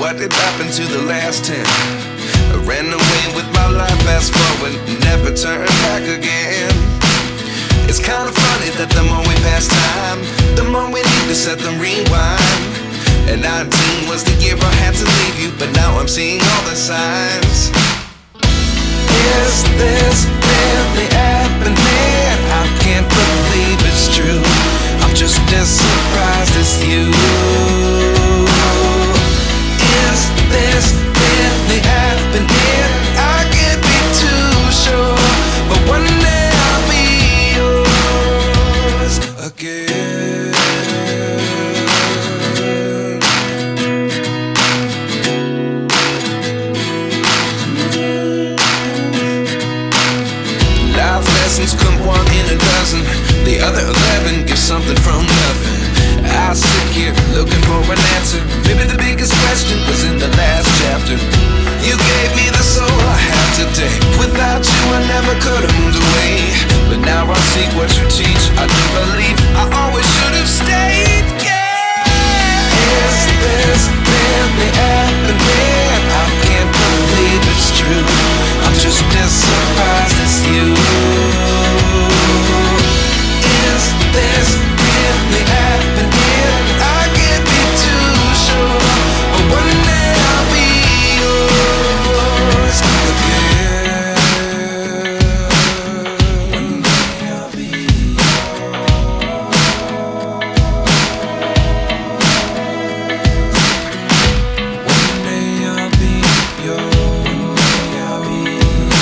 what did happen to the last 10? I ran away with my life, fast forward, never turn back again. It's kinda funny that the more we pass time, the more we need to set the rewind. And 19 was the year I had to leave you, but now I'm seeing all the signs. Is this really happening? I can't believe it's true. I'm just as surprised as you. Is this really happening? I can't be too sure, but one day I'll be yours again. Life lessons come one in a dozen. The other 11 give something from nothing. I sit here looking for an answer. Maybe the biggest question was in the last chapter. You gave me the soul I have today. Without you I never could have moved away. But now I see what you teach. I do believe I always should have stayed. Yeah. Is this really happening? I can't believe it's true. I'm just as surprised as you. Is this really happening? I can't be too sure, but one day I'll be yours again. One day I'll be yours. One day I'll be yours. I'll be yours.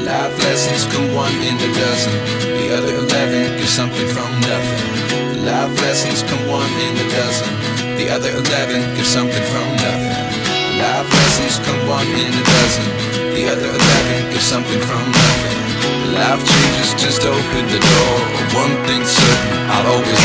Life lessons come one in a dozen. The other 11 give something from nothing. Life lessons come one in a dozen. The other 11 give something from nothing. Life lessons come one in a dozen. The other 11 give something from nothing. Life changes just open the door. One thing's certain, I'll always